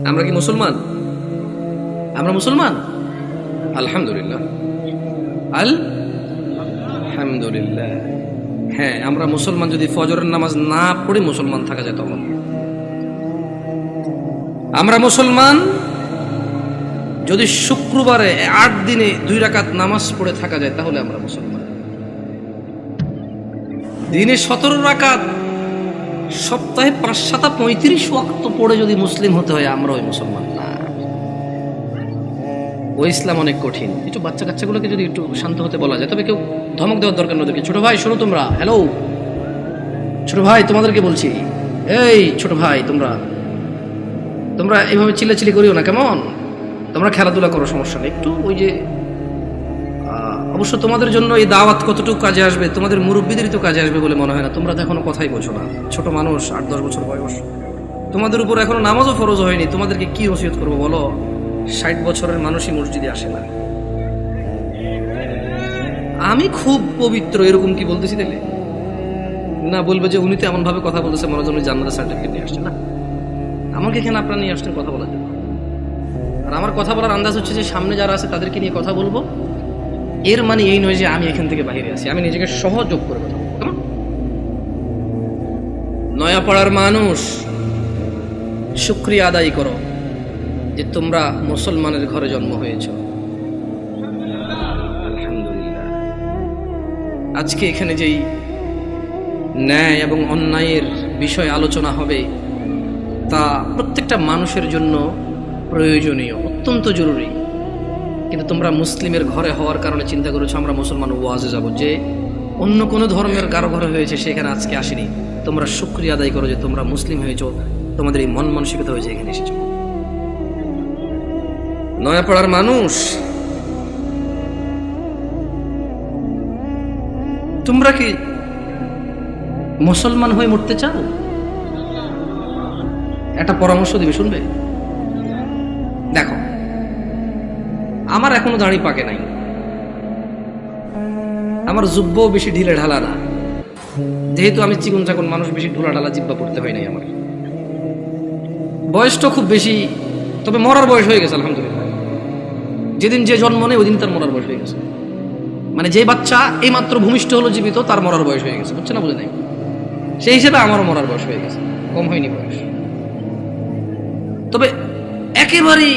আমরা কি মুসলমান? আমরা মুসলমান আলহামদুলিল্লাহ, আলহামদুলিল্লাহ। হ্যাঁ, আমরা মুসলমান যদি ফজরের নামাজ না পড়ে মুসলমান থাকা যায় তখন আমরা মুসলমান। যদি শুক্রবারে 8 দিনে 2 রাকাত নামাজ পড়ে থাকা যায় তাহলে আমরা মুসলমান। দিনে 17 রাকাত, সপ্তাহে 5-7-35 ওয়াক্ত পড়ে যদি মুসলিম হতে হয় আমরা ওই মুসলমান না। ওই ইসলাম অনেক কঠিন। একটু বাচ্চা কাচ্চাগুলোকে যদি একটু শান্ত হতে বলা যায়, তবে কেউ ধমক দেওয়ার দরকার না ওদেরকে। ছোট ভাই শোনো, তোমরা হ্যালো, ছোট ভাই তোমাদেরকে বলছি, এই ছোট ভাই তোমরা এইভাবে চিল্লাচিল্লি করিও না, কেমন? তোমরা খেলাধুলা করো, সমস্যা নেই। একটু ওই যে অবশ্য তোমাদের জন্য এই দাওয়াত কতটুকু কাজে আসবে, তোমাদের মুরব্বীদেরই তো কাজে আসবে বলে মনে হয় না। তোমরা তো এখনো কথাই বোঝো না, ছোট মানুষ, 8-10 বছর বয়স। তোমাদের উপর এখনো নামাজও ফরজ হয়নি, তোমাদেরকে কি নসিহত করবো বলো? 60 বছরের মানুষই মসজিদে আসে না। আমি খুব পবিত্র এরকম কি বলতেছি তাহলে? না, বলবে যে উনি তো এমন ভাবে কথা বলতেছে মনে হয় উনি জান্নাতের সার্টিফিকেট নিয়ে আসছে। না, আমাকে এখানে আপনারা নিয়ে আসছেন কথা বলার জন্য। আর আমার কথা বলার আন্দাজ হচ্ছে যে সামনে যারা আছে তাদেরকে নিয়ে কথা বলবো। এর মানে এই নয় যে আমি এখান থেকে বাইরে আছি, আমি নিজেকে সহযোগ করে কথা বলবো। কেমন? নয়াপাড়ার মানুষ, শুকরিয়া আদায় করো যে তোমরা মুসলমানের ঘরে জন্ম হয়েছ। আলহামদুলিল্লাহ। আজকে এখানে যেই ন্যায় এবং অন্যায়ের বিষয় আলোচনা হবে তা প্রত্যেকটা মানুষের জন্য প্রয়োজনীয়, অত্যন্ত জরুরি। কিন্তু তোমরা মুসলিমের ঘরে হওয়ার কারণে চিন্তা করেছো আমরা মুসলমান ওয়াজে যাব, যে অন্য কোনো ধর্মের কারো ঘরে হয়েছে সেখানে আজকে আসেনি। তোমরা শুকরিয়া আদায় করো যে তোমরা মুসলিম হয়েছো, তোমাদের এই মন মানসিকতা হয়েছে এখানে এসেছো। নয়াপাড়ার মানুষ, তোমরা কি মুসলমান হয়ে মরতে চাও? একটা পরামর্শ দিবে, শুনবে? দেখো, আমার এখনো দাড়ি পাকে নাই, আমার জুব্বও বেশি ঢিলে ঢালা না, যেহেতু আমি চিকন চাকন মানুষ, বেশি ঢোলা ঢালা জিব্বা পড়তে হয় নাই। আমার বয়সটা খুব বেশি, তবে মরার বয়স হয়ে গেছে আলহামদুলিল্লাহ। যেদিন যে জন্ম নেই ওই দিন তার মরার বয়স হয়ে গেছে। মানে যে বাচ্চা এই মাত্র ভূমিষ্ঠ হলো জীবিত, তার মরার বয়স হয়ে গেছে, বুঝছে না? বুঝে নাই? সেই হিসেবে আমারও মরার বয়স হয়ে গেছে, কম হয়নি বয়স। তবে একেবারেই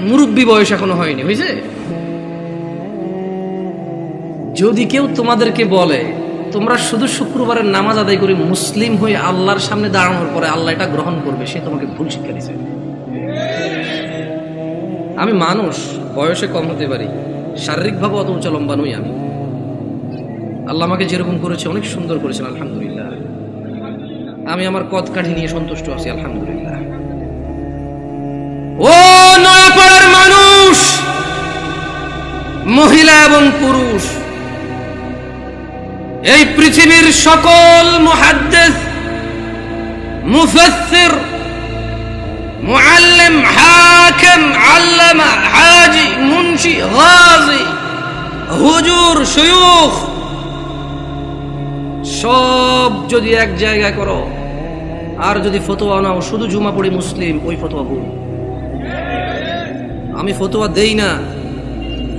মুরব্বী বয়স এখনো হয়নি, হয়েছে। যদি কেউ তোমাদেরকে বলে তোমরা শুধু শুক্রবারের নামাজ আদায় করে মুসলিম হয়ে আল্লাহর সামনে দাঁড়ানোর পরে আল্লাহ এটা গ্রহণ করবে, সে তোমাকে ভুল শিক্ষা দিছে। আমি মানুষ, বয়সে কম হতে পারি, শারীরিকভাবে অত উঁচা লম্বা নই আমি। আল্লাহ আমাকে যেরকম করেছে অনেক সুন্দর করেছেন আলহামদুলিল্লাহ। আমি আমার কদ কাঠি নিয়ে সন্তুষ্ট আছি আলহামদুলিল্লাহ। ও নয়াপাড়ার মানুষ, মহিলা এবং পুরুষ, এই পৃথিবীর সকল মুহাদ্দিস, মুফাসসির, মুআল্লিম, হাকিম, আল্লামা, হাজি, মুন্সি, গাজী, হুজুর, শায়খ সব যদি এক জায়গায় করো আর যদি ফতোয়া নাও শুধু জুমা পড়ি মুসলিম, ওই ফতোয়া ভুল। আমি ফতোয়া দেই না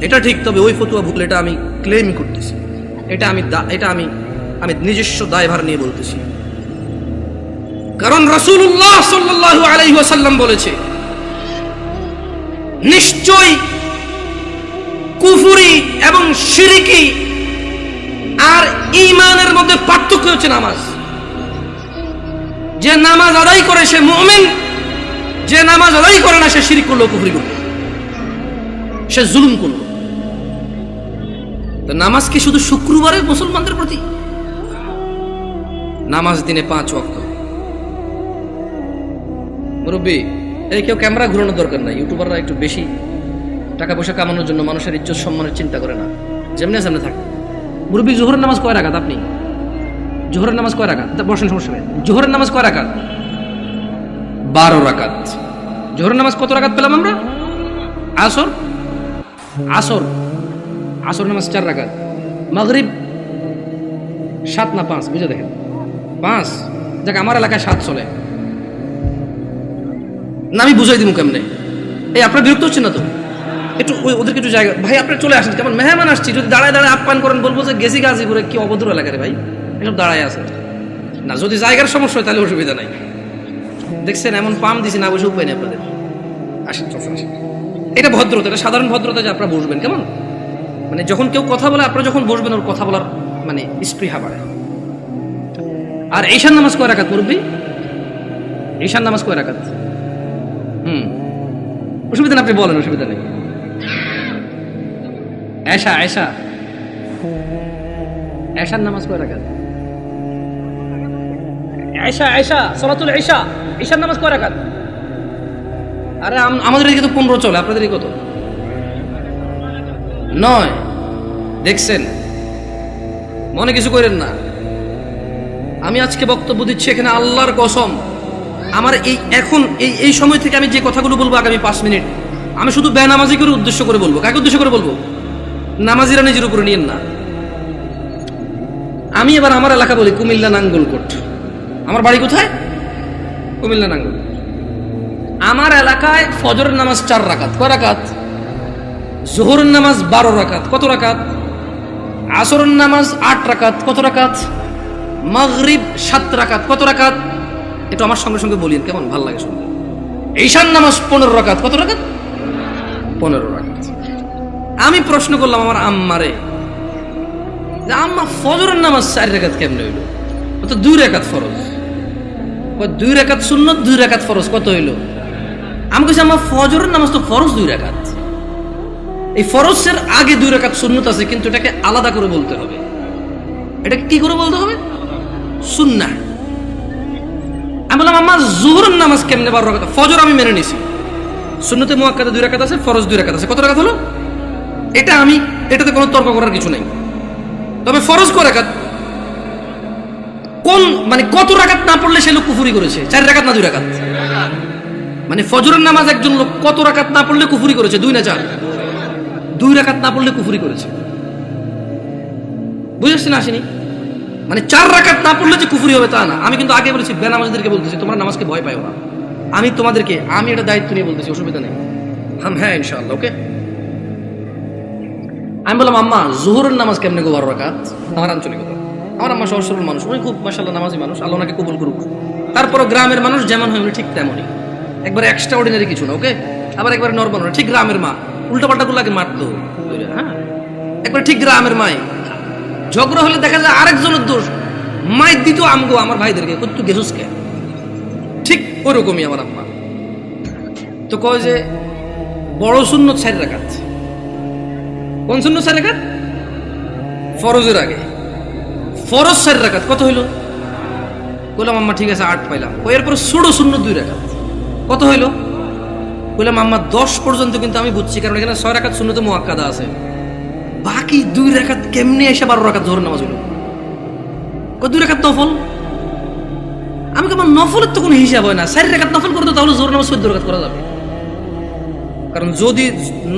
এটা ঠিক, তবে ওই ফতোয়া ভুল, এটা আমি ক্লেম করতেছি, এটা আমি নিজস্ব দায়ভার নিয়ে বলতেছি। কারণ রাসূলুল্লাহ সাল্লাল্লাহু আলাইহি ওয়াসাল্লাম বলেছে, নিশ্চয়ই কুফরি এবং শিরকি আর ঈমানের মধ্যে পার্থক্য হচ্ছে নামাজ। যে নামাজ আদায় করে সে মুমিন, যে নামাজ আদায় করে না সে শিরক করলো, কুফরি করলো, সে জুলুম করলো। তো নামাজ কি শুধু শুক্রবারে মুসলমানদের প্রতি? নামাজ দিনে 5 ওয়াক্ত। মুরব্বী, এই কেউ ক্যামেরা ঘুরানোর দরকার নাই। ইউটিউবাররা একটু বেশি টাকা পয়সা কামানোর জন্য মানুষের ইজ্জত সম্মানের চিন্তা করে না, যেমনি সামনে থাকে। মুরব্বী, জোহরের নামাজ কয় রাকাত? আপনি জোহরের নামাজ কয় রাকাত? বসেন, সমস্যা নেই। জোহরের নামাজ কয় রাকাত? 12 রাকাত। জোহরের নামাজ কত রাকাত পেলাম আমরা? আসর নামাজ 4 রাকাত। মাগরিব 7 না 5? বুঝে দেখেন, 5। দেখ, আমার এলাকায় 7 চলে। না আমি বুঝাই দিব কেমনে? এই আপনার বিরক্ত হচ্ছে না তো? একটু ওদেরকে একটু জায়গা, ভাই আপনি চলে আসেন, কেমন মেহমান আসছি, যদি দাঁড়ায় দাঁড়ায় আপ্যায়ন করেন বলবো যে গেছি গাজীপুরে, কি অভদ্র এলাকা রে ভাই, এসব দাঁড়ায় আছে না। যদি জায়গার সমস্যা হয় তাহলে অসুবিধা নাই। দেখছেন এমন পাম দিছি না, বসে উপায় নেই আপনাদের। আসেন চলছেন, আসেন। এটা ভদ্রতা, এটা সাধারণ ভদ্রতা যে আপনারা বসবেন, কেমন মানে যখন কেউ কথা বলে আপনারা যখন বসবেন ওর কথা বলার মানে স্পৃহা বাড়ে। আর ঈশান নামাজ কয় রাকাত মুরব্বি? ঈশান নামাজ কয় রাকাত? অসুবিধা না, আপনি বলেন, অসুবিধা নেই। এশা এশা এশার নামাজ কয় রাকাত? এশা এশা সালাতুল ইশা, ঈশার নামাজ কয় রাকাত? আরে আমাদের এদিকে তো 15 চলে, আপনাদের কত? 9। দেখছেন, মনে কিছু করেন না। আমি আজকে বক্তব্য দিচ্ছি এখানে আল্লাহর কসম, আমার এই সময় থেকে আমি যে কথাগুলো বলবো আগামী 5 মিনিট, আমি শুধু বেনামাজি করে উদ্দেশ্য করে বলবো। কাকে উদ্দেশ্য করে বলবো? নামাজিরা নিজের উপরে নিয়েন না। আমি এবার আমার এলাকা বলি, কুমিল্লা নাঙ্গলকোট। আমার বাড়ি কোথায়? কুমিল্লা নাঙ্গলকোট। আমার এলাকায় ফজরের নামাজ 4 রাকাত। কয় রাকাত? জোহরের নামাজ 12 রাকাত। কত রাকাত? আসরের নামাজ 8 রাকাত। কত রাকাত? মাগরিব 7 রাকাত। কত রাকাত? একটু আমার সঙ্গে সঙ্গে বলিন, কেমন ভাল লাগে শুনতে। ঈশান নামাজ 15 রাকাত। কত রাকাত? 15 রাকাত। আমি প্রশ্ন করলাম আমার আম্মারে, যে আম্মা ফজরের নামাজ 4 রাকাত কেমনে হইল? ও তো 2 রাকাত ফরজ। 2 রাকাত সুন্নত, 2 রাকাত ফরজ, কত হইল? আমি কইছি আম্মা ফজরের নামাজ তো ফরজ 2 রাকাত, এই ফরজের আগে 2 রাকাত সুন্নত আছে, কিন্তু এটাকে আলাদা করে বলতে হবে। এটাকে কি করে বলতে হবে? সুন্নাহ। আমি বললাম আম্মা জোহরের নামাজ কেমনে 12 রাকাত? ফজর আমি মেনে নিছি, সুন্নতে মুআক্কাদা 2 রাকাত আছে, ফরজ 2 রাকাত আছে। কত রাকাত হলো? এটাতে কোনো তর্ক করার কিছু নাই। তবে ফরজ কয় রাকাত? কোন মানে কত রাকাত না পড়লে সে লোক কুফরি করেছে? 4 রাকাত না 2 রাকাত? মানে ফজরের নামাজ একজন লোক কত রাকাত না পড়লে কুফরি করেছে? 2 না 4? 2 রাকাত না পড়লে কুফরি করেছে। বুঝেছেন? আসেনি মানে 4 রাকাত না পড়লে যে কুফরি হবে তা না। আমি কিন্তু আগে বলেছি, বেনামাজিদেরকে বলতেছি তোমরা নামাজকে ভয় পাও না। আমি এটা দায়িত্ব নিয়ে বলতেছি, অসুবিধা নেই। হ্যাঁ ইনশাআল্লাহ, ওকে। আমি বললাম আম্মা জোহরের নামাজ কেমনে গো 12 রাকাত? আমার আঞ্চলিকতা, আমার আম্মা সহজ সরল মানুষ, উনি খুব মাশাআল্লাহ নামাজি মানুষ, আল্লাহ ওনাকে কবুল করুক। তারপরও গ্রামের মানুষ যেমন হয় উনি ঠিক তেমনই, একবারে এক্সট্রা অর্ডিনারি কিছু না, ওকে। আবার একবারে নরমাল, ঠিক গ্রামের মা, উল্টাপাল্টা গুলাকে মারতো, হ্যাঁ একবার ঠিক গ্রামের মাই। ঝগড়া হলে দেখা যায় আরেকজনের দোষ, মায়ের দিত আমগো আমার ভাইদেরকে, তুই গেছুস কে, ঠিক ওরকমই আমার আম্মা। তো কয় যে বড় সুন্নত 4 রাকাত। কোন সুন্নত 4 রাকাত? ফরজের আগে ফরজ 4 রাকাত। কত হইল? বললাম আম্মা ঠিক আছে 8 পাইলাম। এরপর ছোট সুন্নত 2 রাকাত। কত হইল? বললাম আম্মা 10 পর্যন্ত কিন্তু আমি বুঝছি, কারণ এখানে 6 রাকাত সুন্নতে মুআক্কাদা আছে, বাকি 2 রাকাত কেমনে এসে 12 রাকাত জোহরের নামাজ হইল? 2 রাকাত নফল। আমি আমার নফলের তো কোনো হিসাব হয় না, 4 রাকাত নফল করতে তাহলে জোহর নামাজ 14 রাকাত করা যাবে। কারণ যদি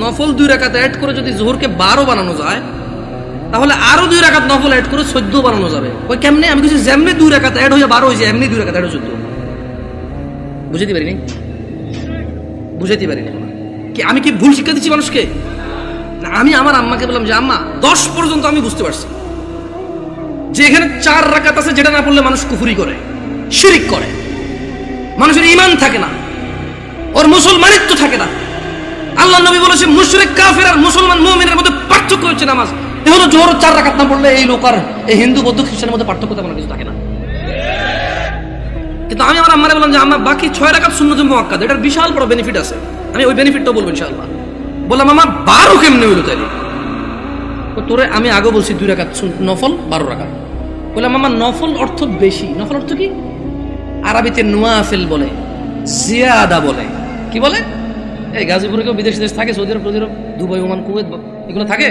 নফল 2 রাকাত অ্যাড করে যদি জোহরকে 12 বানানো যায়, তাহলে আরো 2 রাকাত নফল অ্যাড করে 14 বানানো যাবে। ওই কেমনে? আমি কিছু যেমনি 2 রাকাত অ্যাড হয়ে 12 হয়েছে, এমনি 2 রাকাত অ্যাড হয়ে 14। বুঝাইতে পারিনি? বুঝাইতে পারিনি কি? আমি কি ভুল শিক্ষা দিচ্ছি মানুষকে? না, আমি আমার আম্মাকে বললাম যে আম্মা 10 পর্যন্ত আমি বুঝতে পারছি যে এখানে 4 রাকাত আছে, যেটা না পড়লে মানুষ কুফরি করে, শিরিক করে, মানুষের ঈমান থাকে না, ওর মুসলমানিত্ব থাকে না। আল্লাহ নবী বলেছে মুশরিক কাফের আর মুসলমান মুমিনের মধ্যে পার্থক্য হচ্ছে নামাজ। এই হলো জোহর 4 রাকাত না পড়লে এই লোক আর এই হিন্দু বৌদ্ধ খ্রিস্টানের মধ্যে পার্থক্য তেমন কিছু থাকে না। কিন্তু আমি আমার আম্মারে বললাম যে আম্মা বাকি 6 রাকাত সুন্নতে মুআক্কাদা, এটার বিশাল বড় বেনিফিট আছে, আমি ওই বেনিফিটটাও বলবো ইনশাআল্লাহ। বললাম আম্মা 12 কেমনে হইলো তাইলে? তোরে আমি আগে বলছি 2 রাকাত নফল 12 রাকাত। বললাম আম্মা নফল অর্থ বেশি। নফল অর্থ কি? আরবিতে নওয়াফিল বলে, জিয়াদা বলে। কি বলে? এই গাজীপুরে কেউ বিদেশ দেশ থাকে, সৌদি আরব, দুবাই, ওমান, কুয়েত, এগুলো থাকে।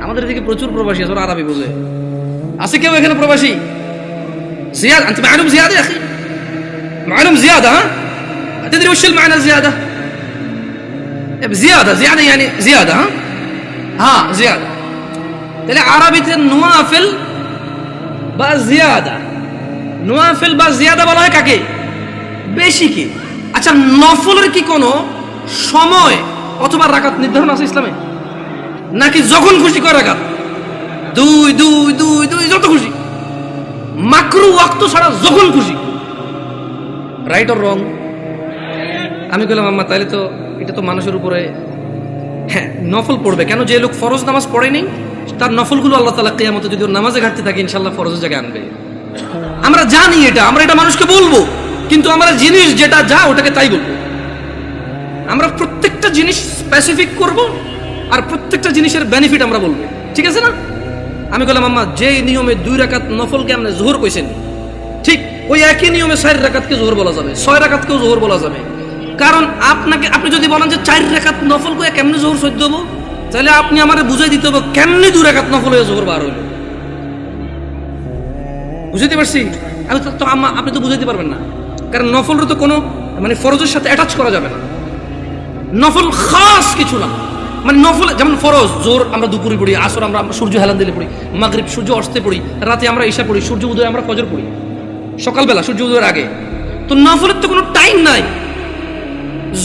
আমাদের এদিকে প্রচুর প্রবাসী আছে, ওরা আরবি বোঝে। আছে কেউ এখানে প্রবাসী? زيادة أنت معلوم زيادة يا أخي، معلوم زيادة، ها تدري وش المعنى زيادة؟ زيادة يعني زيادة، ها زيادة. তাহলে আরবিতে নওয়াফিল বা জিয়াদা, নওয়াফিল বা জিয়াদা বলা হয় কাকে? বেশি কি? আচ্ছা, নফলের কি কোনো সময় অথবা রাকাত নির্ধারণ আছে ইসলামে, নাকি যখন খুশি কয় রাকাত? দুই দুই দুই দুই যত খুশি, মাকরু ওয়াক্ত ছাড়া যখন খুশি। Right or wrong? আমি বললাম আম্মা তাহলে তো এটা তো মানুষের উপরে, হ্যাঁ নফল পড়বে কেন? যে লোক ফরজ নামাজ পড়েনি তার নফলগুলো আল্লাহ তাআলা কিয়ামতে যদি ওর নামাজে ঘাটতি থাকে ইনশাআল্লাহ ফরজের জায়গায় আনবে। আমরা জানি এটা, আমরা এটা মানুষকে বলবো, কিন্তু আমরা জিনিস যেটা যা ওটাকে তাই বলবো। আমরা প্রত্যেকটা জিনিস স্পেসিফিক করব আর প্রত্যেকটা জিনিসের বেনিফিট আমরা বলবো, ঠিক আছে না? আমি বললাম আম্মা যে নিয়মে 2 রাকাত নফলকে আপনি যোহর কইছেন, ঠিক ওই একই নিয়মে 4 রাকাতকে যোহর বলা যাবে, 6 রাকাতকেও যোহর বলা যাবে। কারণ আপনি যদি বলেন যে 4 রাকাত নফল করে কেমনে যোহর সহ্য হবো, তাহলে আপনি আমারে বুঝাই দিতে হবে কেমনে 2 রাকাত নফল হয়ে যোহর বার হইল। বুঝাইতে পারছি? আমি তো আম্মা আপনি তো বুঝাইতে পারবেন না, কারণ নফলের তো কোনো মানে ফরজের সাথে অ্যাটাচ করা যাবে না। নফল খাস কিছু না, মানে নফল যেমন ফরজ জোর আমরা দুপুরে পড়ি, আসর আমরা সূর্য হেলান দিলে পড়ি, মাগরিব সূর্য অস্তে পড়ি, রাতে আমরা ঈশা পড়ি, সূর্য উদয় আমরা ফজর পড়ি, সকালবেলা সূর্য উদয়ের আগে। তো নফলের তো কোনো টাইম নাই,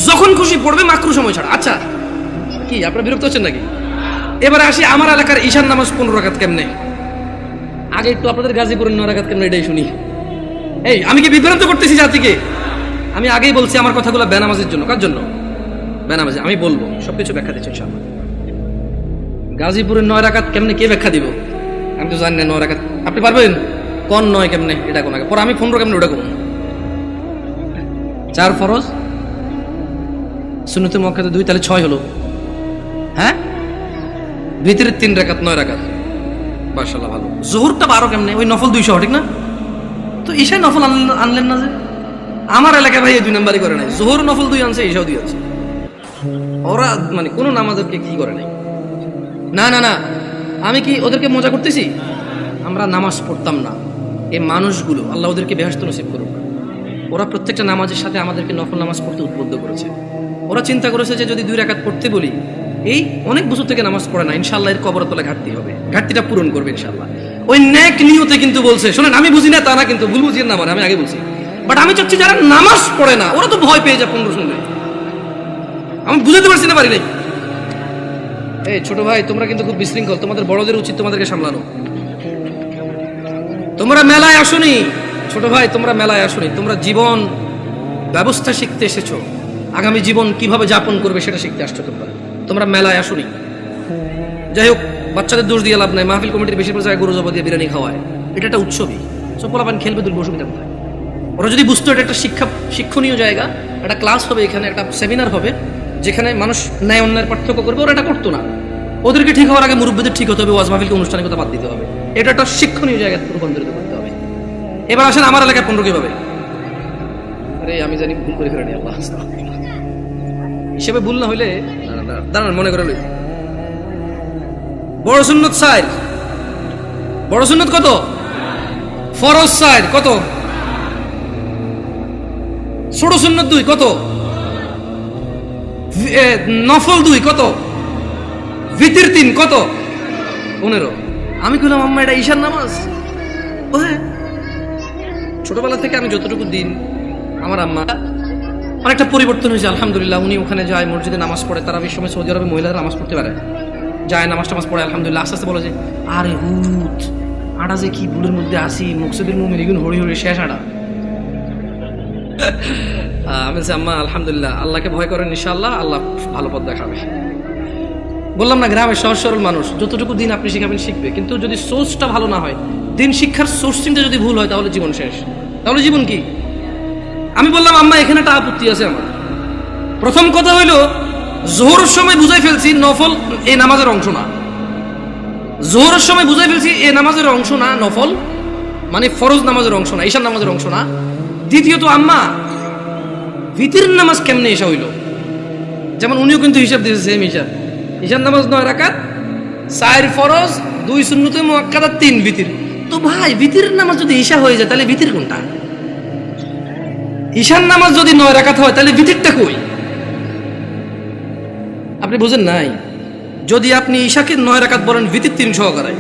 যখন খুশি পড়বে মাকরু সময় ছাড়া। আচ্ছা কি আপনারা বিরক্ত হচ্ছেন নাকি? এবারে আসি আমার এলাকার ঈশার নামাজ 15 রাকাত কেমনে। আগে একটু আপনাদের গাজীপুরের 9 রাকাত কেমনে এটাই শুনি। এই আমি কি বিভ্রান্ত করতেছি জাতিকে? আমি আগেই বলছি আমার কথাগুলো বেনামাজের জন্য। কার জন্য? বেনামাজি। আমি বলবো সবকিছু ব্যাখ্যা দিচ্ছি ইনশাআল্লাহ। গাজীপুরের 9 রাকাত কেমনে কে ব্যাখ্যা দিব? আমি তো জানি না 9 রাকাত। আপনি পারবেন কোন 9 কেমনে এটা কোন আগে পরে আমি 15 কেমনে ওটা করব? 4 ফরজ, সুন্নতে মুআক্কাদা 2, তাহলে 6 হলো। হ্যাঁ, ভিতরে 3 রাকাত 9 রাকাত। মাশাআল্লাহ ভালো। যোহরটা 12 কেমনে? ওই নফল 200 ঠিক না? তো ঈশা নফল আনলেন না যে? আমার এলাকায় ভাই এই 2 নাম্বারই করে নাই। যোহর নফল 2 আনছে, ঈশাও 2 আনছে। ওরা মানে কোন নামাজকে কি করে নাই। না না না, আমি কি ওদেরকে মজা করতেছি? আমরা নামাজ পড়তাম না, এই মানুষগুলো আল্লাহ ওদেরকে বেহেশত নসিব করুক, ওরা প্রত্যেকটা নামাজের সাথে আমাদেরকে নফল নামাজ পড়তে উদ্বুদ্ধ করেছে। ওরা চিন্তা করেছে যে যদি 2 রাকাত পড়তে বলি, এই অনেক বছর থেকে নামাজ পড়ে না, ইনশাআল্লাহ এর কবরের তলায় ঘাটতি হবে, ঘাটতিটা পূরণ করবে ইনশাআল্লাহ। ওই নেক নিয়তে কিন্তু বলছে। শোনেন, আমি বুঝি না তা না, কিন্তু ভুল বুঝিয়ে না, মানে আমি আগে বলছি, বাট আমি চাচ্ছি যারা নামাজ পড়ে না ওরা তো ভয় পেয়ে যায় 15 শুনলে। আমি বুঝাতে পারছি না, পারি নাই। এই ছোট ভাই তোমরা কিন্তু খুব বিশৃঙ্খল, তোমাদের বড়দের উচিত তোমাদেরকে সামলানো। তোমরা মেলায় আসোনি ছোট ভাই, তোমরা মেলায় আসোনি, তোমরা জীবন ব্যবস্থা শিখতে এসেছো, আগামী জীবন কিভাবে যাপন করবে সেটা শিখতে আসছো। তোমরা মেলায় আসোনি। যাই হোক, বাচ্চাদের দোষ দিয়ে লাভ নাই। মাহফিল কমিটির বেশিরভাগ জায়গায় গরু জবা দিয়ে বিরিয়ানি খাওয়ায়, এটা একটা উৎসবই, সব পোলাপান খেলবে, দুর্গ অসুবিধা কোথায়? ওরা যদি বুঝতো এটা একটা শিক্ষণীয় জায়গা, একটা ক্লাস হবে এখানে, একটা সেমিনার হবে যেখানে মানুষ ন্যায় অন্যায়ের পার্থক্য করবে, ওরা এটা করতো না। ওদেরকে ঠিক হওয়ার আগে মুরব্বীদের ঠিক হতে হবে, ওয়াজ মাহফিলকে আনুষ্ঠানিকতা বাদ দিতে হবে, এটা একটা শিক্ষণীয় জায়গায় রূপান্তরিত করতে হবে। এবার আসেন আমার এলাকায় 15 কিভাবে? আরে আমি জানি ভুল করে ফেলেনি, আল্লাহ হিসেবে ভুল না হইলে দাঁড়ান মনে করে লই। বড় সুন্নত 4, বড় সুন্নত কত? ফরজ 4 কত? ছোট সুন্নত 2 কত? নফল 2 কত? ভিতর 3 কত? 15। আমি কইলাম আম্মা এটা ঈশার নামাজ? ও হ্যাঁ। ছোটবেলা থেকে আমি যতটুকু দিন, আমার আম্মা অনেকটা পরিবর্তন হয়েছে আলহামদুলিল্লাহ। উনি ওখানে যায়, মসজিদে নামাজ পড়ে। তারা এই সময় সৌদি আরবে মহিলারা নামাজ পড়তে পারে, যায় নামাজ টামাজ পড়ে আলহামদুলিল্লাহ। আস্তে আস্তে বলে যে আরে হুত আটা যে কি ভুলের মধ্যে আসি, মকসুদের মুমিন এগুন হরি হরি শেষ আটা। আমি বলছি আম্মা আলহামদুলিল্লাহ, আল্লাহকে ভয় করেন, ইনশাআল্লাহ আল্লাহ ভালো পথ দেখাবে। বললাম না, গ্রামের সহজ সরল মানুষ, যতটুকু দিন আপনি শিখাবেন শিখবে, কিন্তু যদি সোর্সটা ভালো না হয়, দিন শিক্ষার সোর্সিংটা যদি ভুল হয়, তাহলে জীবন শেষ। তাহলে জীবন কি? আমি বললাম আম্মা এখানে একটা আপত্তি আছে আমার। প্রথম কথা হইলো, জোহরের সময় বুঝাই ফেলছি নফল এই নামাজের অংশ না। জোহরের সময় বুঝাই ফেলছি এই নামাজের অংশ না, নফল মানে ফরজ নামাজের অংশ না, ঈশার নামাজের অংশ না। দ্বিতীয়ত আম্মা ভিতরের নামাজ কেমনে এসা হইল? যেমন উনিও কিন্তু হিসাব দিয়েছে সেম হিসাব। ঈশার নামাজ 9 রাকাত, 4 ফরজ, 2 সুন্নতে মুআক্কাদা, 3 ভিতর। তো ভাই ভিতরের নামাজ যদি ঈশা হয়ে যায় তাহলে ভিতর কোনটা? ঈশার নামাজ যদি 9 রাকাত হয় তাহলে ভিতরটা কই? আপনি বুঝেন নাই? যদি আপনি ঈশাকে 9 রাকাত বলেন ভিতর 3 সহকারে,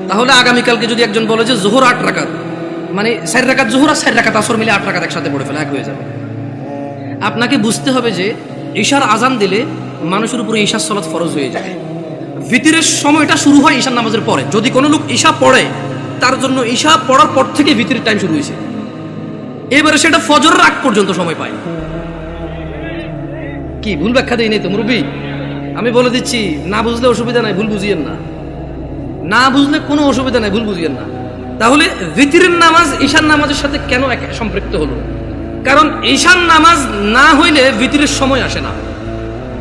তাহলে আগামীকালকে যদি একজন বলে যে জোহর 8 রাকাত, মানে 4 রাকাত জোহর আর 4 রাকাত আসর মিলে 8 রাকাত একসাথে পড়ে ফেলে, এক হয়ে যাবে। আপনাকে বুঝতে হবে যে ঈশার আজান দিলে মানুষের উপরে ঈশার সালাত ফরজ হয়ে যায়। ভিতরের সময়টা শুরু হয় ঈশার নামাজের পরে। যদি কোনো লোক ঈশা পড়ে, তার জন্য ঈশা পড়ার পর থেকে ভিতরের টাইম শুরু হয়েছে, এবারে সেটা ফজরের আগ পর্যন্ত সময় পায়। কি ভুল ব্যাখ্যা দেই নেই তো মুরব্বী? আমি বলে দিচ্ছি, না বুঝলে অসুবিধা নাই, ভুল বুঝিয়েন না। না বুঝলে কোনো অসুবিধা নাই, ভুল বুঝিয়েন না। তাহলে ভিতরের নামাজ ঈশার নামাজের সাথে কেন সম্পৃক্ত হলো? কারণ ঈশার নামাজ না হইলে ভিতরের সময় আসে না,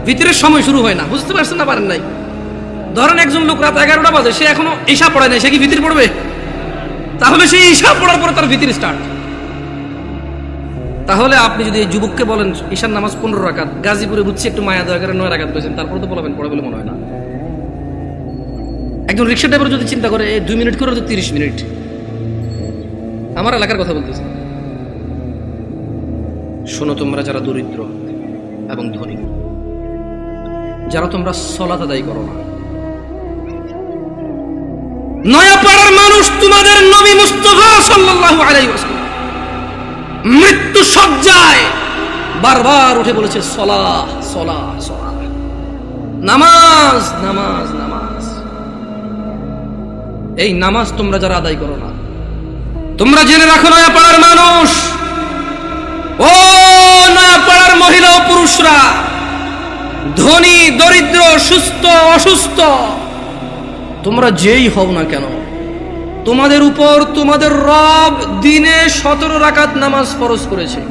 ভিতরের সময় শুরু হয় না। বুঝতে পারছেন না পারেন নাই? ধরেন একজন লোক রাত 11টা বাজে, সে এখনো ঈশা পড়ায় নাই, সে কি ভিতর পড়বে? তাহলে সে ঈশা পড়ার পরে তার ভিতর স্টার্ট। তাহলে আপনি যদি এই যুবককে বলেন ঈশার নামাজ 15 রাকাত, গাজীপুরে বুঝছি একটু মায়া দয়া করে 9 রাকাত পেয়েছেন, তারপরে তো বলবেন পড়ে বলে মনে হয় না। একজন রিক্সা ড্রাইভার যদি চিন্তা করে 2 মিনিট করে তো 30 মিনিট। আমার এলাকার কথা বলতেছি। শোনো তোমরা যারা দরিদ্র এবং ধনী, যারা তোমরা সালাত আদায় করো না, নয়াপাড়ার মানুষ তোমাদের নবী মুস্তাফা সাল্লাল্লাহু আলাইহি ওয়াসাল্লাম মৃত্যু সজ্জায় বারবার উঠে বলেছে সালাহ সালাহ সালাহ, নামাজ নামাজ নামাজ। এই নামাজ তোমরা যারা আদায় করো না, তোমরা জেনে রাখো নয়াপাড়ার মানুষ, ও নয়াপাড়ার মহিলা ও পুরুষরা, ধনী দরিদ্র, সুস্থ অসুস্থ, তোমরা যেই হও না কেন, তোমাদের উপর তোমাদের রব দিনে 17 রাকাত নামাজ ফরজ করেছে।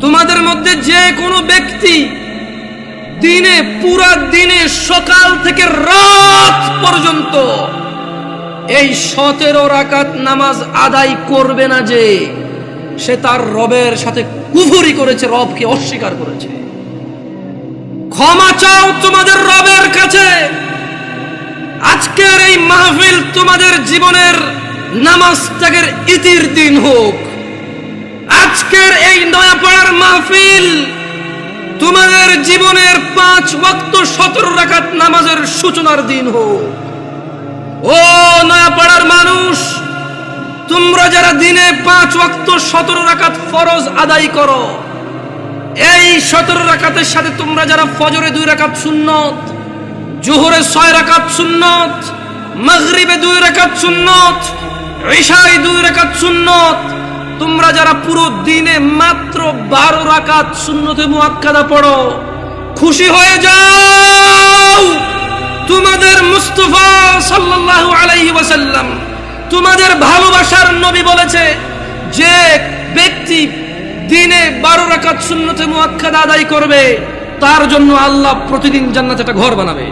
তোমাদের মধ্যে যে কোনো ব্যক্তি দিনে, পুরা দিনে সকাল থেকে রাত পর্যন্ত এই 17 রাকাত নামাজ আদায় করবে না, যে সে তার রবের সাথে কুফরি করেছে, রবকে অস্বীকার করেছে। ক্ষমা চাও তোমাদের রবের কাছে। আজকের এই মাহফিল তোমাদের জীবনের নামাজ ত্যাগের ইতির দিন হোক। আজকের এই নয়াপাড়ার মাহফিল তোমাদের জীবনের 5 ওয়াক্ত 17 রাকাত নামাজের সূচনার দিন হোক। ও নয়াপাড়ার মানুষ, তোমরা যারা দিনে 5 ওয়াক্ত 17 রাকাত ফরজ আদায় করো, এই 17 রাকাতের সাথে তোমরা যারা ফজরে 2 রাকাত সুন্নত, জোহরে 6 রাকাত সুন্নত, মাগরিবে 2 রাকাত সুন্নত, ইশায় 2 রাকাত সুন্নত, তোমরা যারা পুরো দিনে মাত্র 12 রাকাত সুন্নতে মুআক্কাদা পড়ো, খুশি হয়ে যাও। তোমাদের মুস্তাফা সাল্লাল্লাহু আলাইহি ওয়াসাল্লাম, তোমাদের ভালোবাসার নবী বলেছে, যে ব্যক্তি দিনে 12 রাকাত সুন্নতে মুআক্কাদা আদায় করবে, তার জন্য আল্লাহ প্রতিদিন জান্নাতে একটা ঘর বানাবে।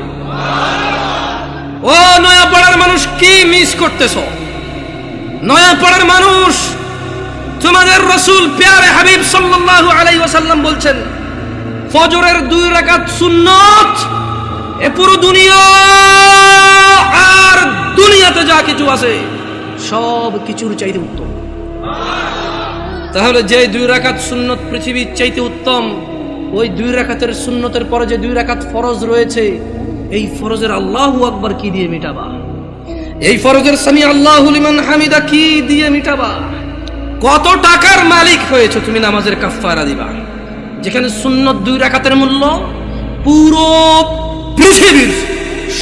ও নয়াপাড়ার মানুষ, কি মিস করতেছো? নয়াপাড়ার মানুষ, তোমাদের রাসূল প্যারে হাবিব সাল্লাল্লাহু আলাইহি ওয়াসাল্লাম বলছেন, ফজরের 2 রাকাত সুন্নত এ পুরো দুনিয়া আর দুনিয়াতে যা কিছু আছে সব কিছুর চাইতে উত্তম। তাহলে যে 2 রাকাত সুন্নত পৃথিবীর চাইতে উত্তম, ওই 2 রাকাতের সুন্নতের পরে যে 2 রাকাত ফরজ রয়েছে, এই ফরজের আল্লাহু আকবার কি দিয়ে মিটাবা? এই ফরজের সামি আল্লাহু লিমান হামিদা কি দিয়ে মিটাবা? কত টাকার মালিক হয়েছে তুমি নামাজের কাফারা দিবা, যেখানে সুন্নত 2 রাকাতের মূল্য পুরো পৃথিবীর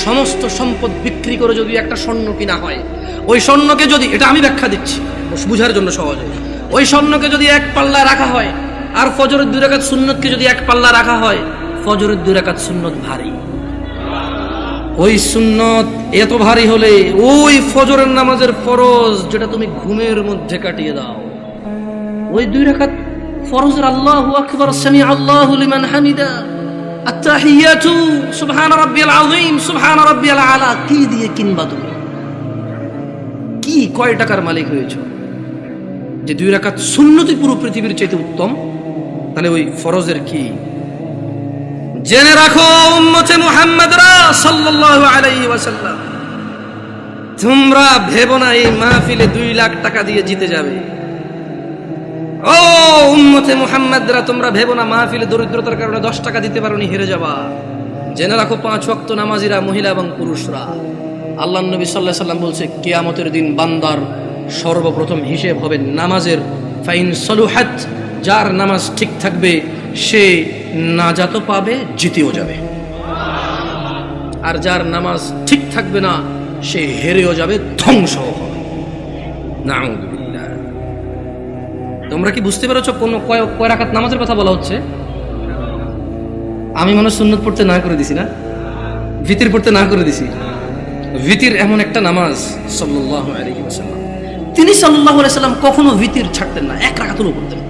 সমস্ত সম্পদ বিক্রি করে যদি একটা স্বর্ণ কিনা হয়, ওই স্বর্ণকে যদি, এটা আমি ব্যাখ্যা দিচ্ছি বুঝার জন্য সহজে, ওই স্বর্ণকে যদি 1 পাল্লা রাখা হয়, আর ফজরের 2 রাকাত সুন্নতকে যদি 1 পাল্লা রাখা হয়, ফজরের 2 রাকাত সুন্নত ভারী। ওই সুন্নত এত ভারী হলে ওই ফজরের নামাজের ফরজ যেটা তুমি ঘুমের মধ্যে কাটিয়ে দাও, ওই 2 রাকাত ফরজের আল্লাহু আকবার, সামি আল্লাহু লিমান হামিদা, আত-তাহিয়াতু সুবহান রাব্বিয়াল আযীম, সুবহান রাব্বিয়াল আলা কি দিয়ে কিনবা? তুমি কি কয় টাকার মালিক হয়েছো যে 2 রাকাত সুন্নতই পুরো পৃথিবীর চাইতে উত্তম? তাহলে ওই ফরজের কি? জেনে রাখো উম্মতে মুহাম্মাদরা সাল্লাল্লাহু আলাইহি ওয়াসাল্লাম, তোমরা ভেবো না এই মাহফিলে 2 লাখ টাকা দিয়ে জিতে যাবে। ও উম্মতে মুহাম্মাদরা, তোমরা ভেবো না মাহফিলে দরিদ্রতার কারণে 10 টাকা দিতে পারোনি হেরে যাবা। জেনে রাখো 5 ওয়াক্ত নামাজিরা, মহিলা এবং পুরুষরা, আল্লাহর নবী সাল্লাল্লাহু আলাইহি ওয়াসাল্লাম বলছে, কিয়ামতের দিন বান্দার সর্বপ্রথম হিসেব হবে নামাজের। ফাইন সলুহাত যার নামাজ ঠিক থাকবে সে নাজাতও পাবে, জিতেও যাবে। আর যার নামাজ ঠিক থাকবে না সে হেরেও যাবে, ধ্বংস হবে। নাউযুবিল্লাহ। তোমরা কি বুঝতে পেরেছো কোন কয় রাকাত নামাজের কথা বলা হচ্ছে? আমি মনে সুন্নত পড়তে না করে দিছি না, ভিতির পড়তে না করে দিছি। ভিতির এমন একটা নামাজ, সাল্লাল্লাহু আলাইহি ওয়াসাল্লাম, তিনি সাল্লাল্লাহু আলাইহি ওয়াসাল্লাম কখনো ভিতির ছাড়তেন না, এক রাকাতও পড়তেন।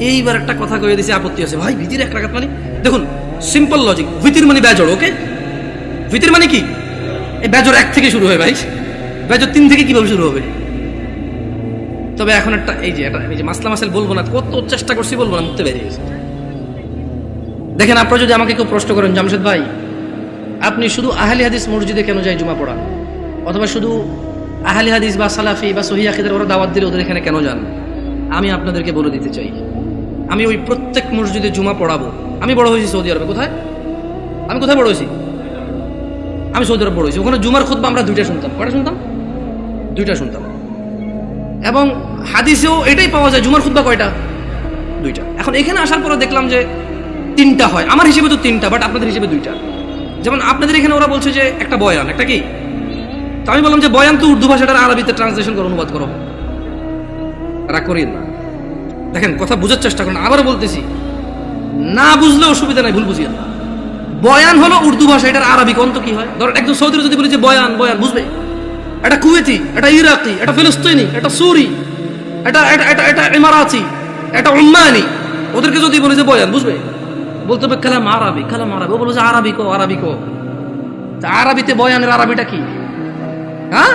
এইবার একটা কথা কয়ে দিছি, আপত্তি আছে ভাই, ভিতির এক রাকাত মানে? দেখুন সিম্পল লজিক, ভিতির মানে বেজড়, ওকে? ভিতির মানে কি? এই বেজড় 1 থেকে শুরু হয় ভাই, বেজড় 3 থেকে কিভাবে শুরু হবে? তবে এখন একটা এই যে মাসলা মাসাইল বলবো না, কত চেষ্টা করছি বলবো না, মুখতে বেরিয়ে গেছে। দেখেন, আপনারা যদি আমাকে কেউ প্রশ্ন করেন, জামশেদ ভাই আপনি শুধু আহলি হাদিস মসজিদে কেন যায় জুমা পড়া, অথবা শুধু আহলি হাদিস বা সালাফি বা সহিহ আকীদার ওরা দাওয়াত দিলে ওদের এখানে কেন যান, আমি আপনাদেরকে বলে দিতে চাই, আমি ওই প্রত্যেক মসজিদে জুমা পড়াবো। আমি বড় হয়েছি সৌদি আরবে। কোথায়? আমি কোথায় বড় হয়েছি? আমি সৌদি আরব বড় হয়েছি। ওখানে জুমার খুতবা আমরা 2টা শুনতাম। কয়টা শুনতাম? 2টা শুনতাম। এবং হাদিসেও এটাই পাওয়া যায়, জুমার খুতবা কয়টা? 2টা। এখন এখানে আসার পরে দেখলাম যে 3টা হয়। আমার হিসেবে তো 3টা, বাট আপনাদের হিসেবে 2টা। যেমন আপনাদের এখানে ওরা বলছে যে একটা বয়ান, একটা কি? তো আমি বললাম যে বয়ান তো উর্দু ভাষাটার আরবিতে ট্রান্সলেশন করো, অনুবাদ করো। রাগ করিয়েন না, দেখেন কথা বোঝার চেষ্টা করুন। আবার বলতেছি, না বুঝলে অসুবিধা নাই, ভুল বুঝিয়েন না। বয়ান হলো উর্দু ভাষা, এটার আরবি কোন তো কি হয়? ধর একজন সৌদির যদি বলি যে বয়ান, বয়ান বুঝবে? এটা কুয়েতি, এটা ইরাকি, এটা ফিলিস্তিনি, এটা সুরি, এটা এটা এটা এটা ইমারাতি, এটা উম্মানি, ওদেরকে যদি বলি যে বয়ান, বুঝবে? বলতে হবে কালাম আরবি, কালাম আরবি। ও বলবে যে আরবি কো, আরবি কো। তা আরবিতে বয়ানের আরবিটা কি? হ্যাঁ,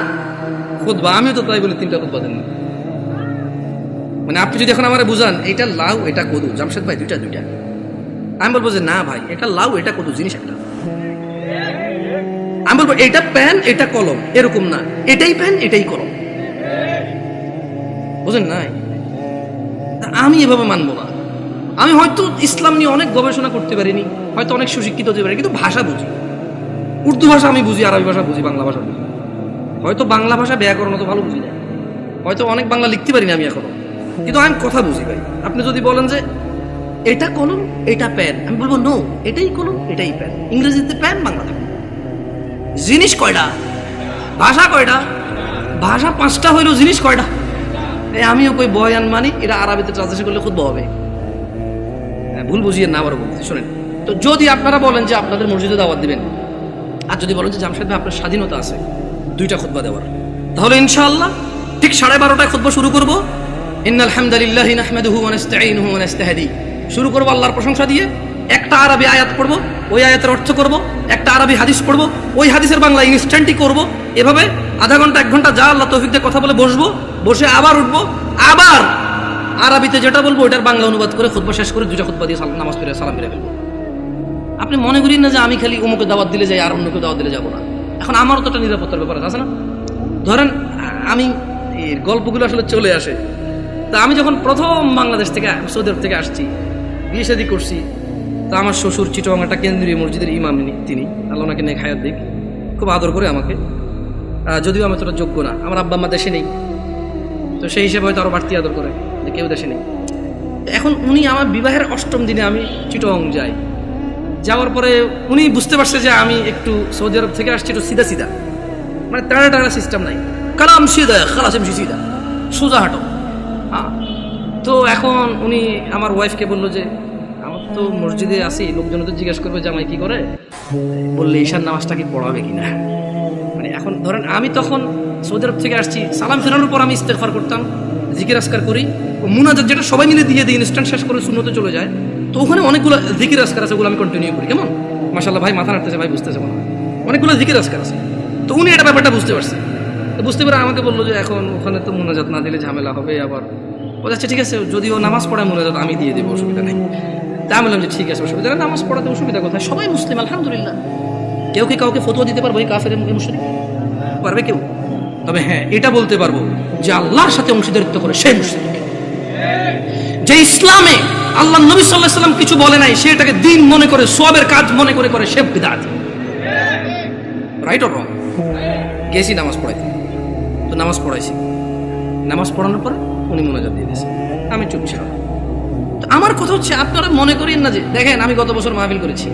খুতবা। আমিও তো তাই বলি 3টা খুতবা দেন না। মানে আপনি যদি এখন আমারে বুঝান এটা লাউ এটা কদু, জামশেদ ভাই 2টা 2টা, আমি বলবো যে না ভাই, এটা লাউ এটা কদু, জিনিস একটা। আমি বলবো এটা পেন এটা কলম, এরকম না, এটাই পেন এটাই কলম, বুঝেন নাই? আমি এভাবে মানবো না। আমি হয়তো ইসলাম নিয়ে অনেক গবেষণা করতে পারিনি, হয়তো অনেক সুশিক্ষিত হতে পারি, কিন্তু ভাষা বুঝি। উর্দু ভাষা আমি বুঝি, আরবি ভাষা বুঝি, বাংলা ভাষা বুঝি। হয়তো বাংলা ভাষা ব্যাকরণ তো ভালো বুঝি না, হয়তো অনেক বাংলা লিখতে পারি না আমি এখনো, কিন্তু আমি কথা বুঝি ভাই। আপনি যদি বলেন যে এটা কলম এটা পেন, আমি বলবো নো, এটাই কলম এটাই পেন। ইংরেজিতে পেন, বাংলাতে পেন। জিনিস কয়টা? ভাষা কয়টা? ভাষা 5টা হইলেও জিনিস কয়টা? আমিও কই বয়ান মানি, এটা আরবিতে ট্রান্সলেশন করলে খুব হবে। ভুল বুঝিয়ে না, আবার বলতে শোনেন। তো যদি আপনারা বলেন যে আপনাদের মসজিদে দাওয়াত দিবেন, আর যদি বলেন যে জামশেদ ভাই আপনার স্বাধীনতা আছে 2টা খুতবা দেওয়ার, তাহলে ইনশাআল্লাহ ঠিক 12:30টায় খুতবা শুরু করব। ইন্নাল হামদালিল্লাহি নাহমাদুহু ওয়া নাস্তাঈনুহু ওয়া নাস্তাহদি, শুরু করব আল্লাহর প্রশংসা দিয়ে। একটা আরবি আয়াত পড়ব, ওই আয়াতের অর্থ করব। একটা আরবি হাদিস পড়ব, ওই হাদিসের বাংলা ইনস্ট্যান্টই করব। এভাবে আধা ঘন্টা 1 ঘন্টা যা আল্লাহ তৌফিক দিয়ে কথা বলে বসবো, বসে আবার উঠবো, আবার আরবিতে যেটা বলবো ওটার বাংলা অনুবাদ করে খুতবা শেষ করে 2টা খুতবা দিয়ে নামাজ পড়ে সালাম ফিরে ফেলবো। আপনি মনে করেন না যে আমি খালি অমুকে দাওয়াত দিলে যাই আর অন্য কেউ দাওয়াত দিলে যাবো না। এখন আমারও তো একটা নিরাপত্তার ব্যাপার আছে না? ধরেন আমি এর গল্পগুলো আসলে চলে আসে। তা আমি যখন প্রথম বাংলাদেশ থেকে সৌদি আরব থেকে আসছি, বিয়ে শাদী করছি, তা আমার শ্বশুর চিটং একটা কেন্দ্রীয় মসজিদের ইমাম, তিনি আল্লাহ ওনাকে নেক হায়াত দিক, খুব আদর করে আমাকে। যদিও আমি তোরা যোগ্য না, আমার আব্বা আম্মা দেশে নেই, তো সেই হিসেবে হয়তো আরো বাড়তি আদর করে যে কেউ দেশে নেই। এখন উনি আমার বিবাহের 8ম দিনে আমি চিটং যাই, যাওয়ার পরে উনি বুঝতে পারছে যে আমি একটু সৌদি আরব থেকে আসছি একটু সিধা সিধা, মানে টানা টানা সিস্টেম নাই, কালাম সিধা খালাস এমসি সিধা, সোজা হাঁটো। হ্যাঁ, তো এখন উনি আমার ওয়াইফকে বললো যে আমার তো মসজিদে আসি, লোকজন তো জিজ্ঞেস করবে জামাই কি করে, বললে ঈশার নামাজটা কি পড়াবে কিনা। মানে এখন ধরেন আমি তখন সৌদি আরব থেকে আসছি, সালাম ফেরানোর পর আমি ইস্তেগফার করতাম, জিকির আসকার করি, মুনাজাত যেটা সবাই মিলে দিয়ে দিই, ইনস্ট্যান্ট শেষ করে সুন্নতে চলে যায়। তো ওখানে অনেকগুলো জিকির আসকার আছে, ওগুলো আমি কন্টিনিউ করি। কেমন মাশাআল্লাহ, ভাই মাথা নাড়তেছে, ভাই বুঝতেছে মনে হয়, অনেকগুলো জিকির আসকার আছে। তো উনি এটা ব্যাপারটা বুঝতে পারছে, তো বুঝতে পারে আমাকে বললো যে এখন ওখানে তো মুনাজাত না দিলে ঝামেলা হবে। আবার ও যাচ্ছে, ঠিক আছে যদি ও নামাজ পড়ায় মুনাজাত আমি দিয়ে দেবো, অসুবিধা নেই। তা আমি বললাম যে ঠিক আছে, অসুবিধা নেই, নামাজ পড়াতে অসুবিধা কোথায়, সবাই মুসলিম আলহামদুলিল্লাহ। কেউ কি কাউকে ফতোয়া দিতে পারবো এই কাফের মুশরিক? পারবে কেউ? তবে হ্যাঁ এটা বলতে পারবো যে আল্লাহর সাথে অংশীদারিত্ব করে সেই মুশরিক। যে ইসলামে আল্লাহ নবী সাল্লাল্লাহু আলাইহি ওয়াসাল্লাম কিছু বলে নাই, সেটাকে দিন মনে করে, সওয়াবের কাজ মনে করে করে সে বিদআত। Right or wrong? গেছি নামাজ পড়াইতে, তো নামাজ পড়াইছি, নামাজ পড়ানোর পর উনি মুনাজাত দিয়ে দিয়েছে, আমি চুপ ছিলাম। আমার কথা হচ্ছে আপনারা মনে করেন না যে দেখেন আমি গত বছর মাহফিল করেছি,